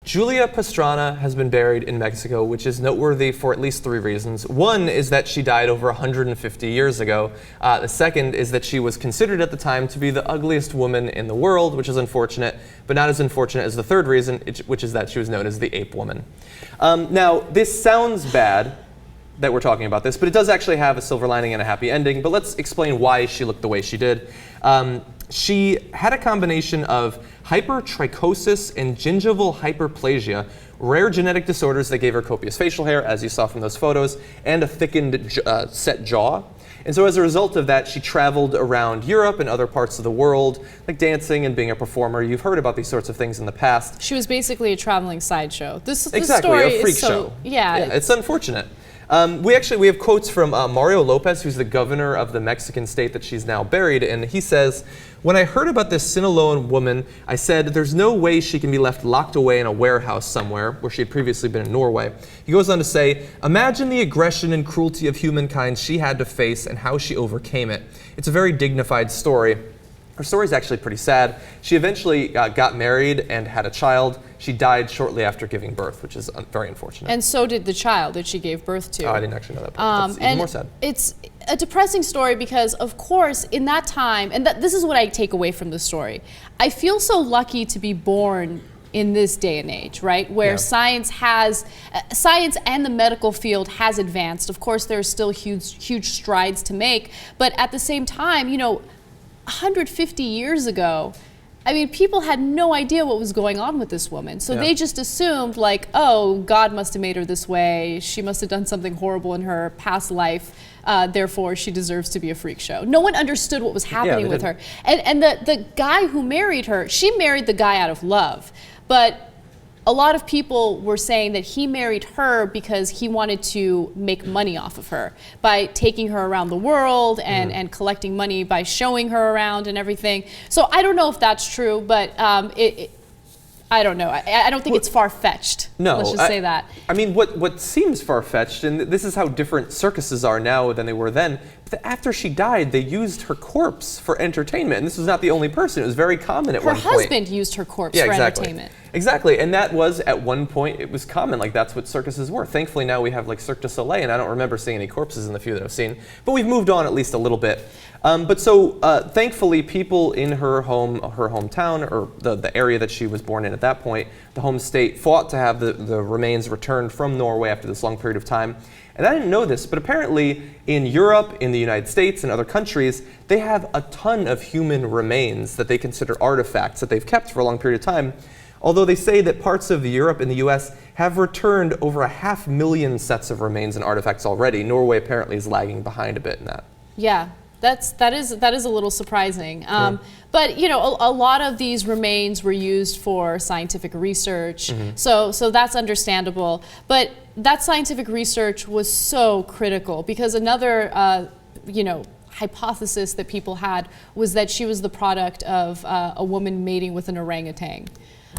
Julia Pastrana has been buried in Mexico, which is noteworthy for at least 3 reasons. One is that she died over 150 years ago. The second is that she was considered at the time to be the ugliest woman in the world, which is unfortunate, but not as unfortunate as the third reason, which is that she was known as the Ape Woman. Now, this sounds bad that we're talking about this, but it does actually have a silver lining and a happy ending. But let's explain why she looked the way she did. She had a combination of hypertrichosis and gingival hyperplasia, rare genetic disorders that gave her copious facial hair, as you saw from those photos, and a thickened set jaw. And so as a result of that, she traveled around Europe and other parts of the world, like dancing and being a performer. You've heard about these sorts of things in the past. She was basically a traveling sideshow. Exactly, story a freak is show. Yeah, it's unfortunate. We have quotes from Mario Lopez, who's the governor of the Mexican state that she's now buried in. He says, "When I heard about this Sinaloan woman, I said, there's no way she can be left locked away in a warehouse somewhere," where she had previously been in Norway. He goes on to say, "Imagine the aggression and cruelty of humankind she had to face and how she overcame it. It's a very dignified story." Her story is actually pretty sad. She eventually got married and had a child. She died shortly after giving birth, which is very unfortunate. And so did the child that she gave birth to. Oh, I didn't actually know that part. That's even more sad. It's a depressing story because, of course, in that time, and this is what I take away from the story, I feel so lucky to be born in this day and age, right? Where science and the medical field has advanced. Of course, there are still huge strides to make, but at the same time, 150 years ago, I mean, people had no idea what was going on with this woman. So they just assumed, like, oh, God must have made her this way. She must have done something horrible in her past life. Therefore, she deserves to be a freak show. No one understood what was happening with her. And the guy who married her, she married the guy out of love. But a lot of people were saying that he married her because he wanted to make money off of her by taking her around the world and collecting money by showing her around and everything. So I don't know if that's true, but I don't know. I don't think it's far-fetched. No, let's just say that. I mean, what seems far-fetched, and this is how different circuses are now than they were then, but after she died, they used her corpse for entertainment. And this was not the only person. It was very common at one point. Her husband used her corpse for entertainment. Exactly, and that was, at one point, it was common. Like, that's what circuses were. Thankfully, now we have, like, Cirque du Soleil, and I don't remember seeing any corpses in the few that I've seen. But we've moved on at least a little bit. Thankfully, people in her hometown, or the area that she was born in at that point, the home state, fought to have the remains returned from Norway after this long period of time. And I didn't know this, but apparently in Europe, in the United States, and other countries, they have a ton of human remains that they consider artifacts that they've kept for a long period of time. Although they say that parts of Europe and the US have returned over 500,000 sets of remains and artifacts already. Norway apparently is lagging behind a bit in that. Yeah. That is a little surprising, but a lot of these remains were used for scientific research, so that's understandable. But that scientific research was so critical because another hypothesis that people had was that she was the product of a woman mating with an orangutan.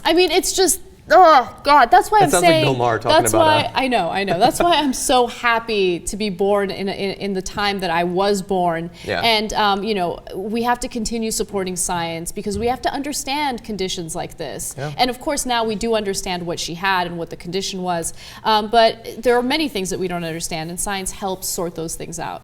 I mean, it's just. Oh God, that's why I'm saying. That sounds like Bill Maher talking that's about. Why I know. That's why I'm so happy to be born in the time that I was born. Yeah. And we have to continue supporting science because we have to understand conditions like this. Yeah. And of course, now we do understand what she had and what the condition was. But there are many things that we don't understand, and science helps sort those things out.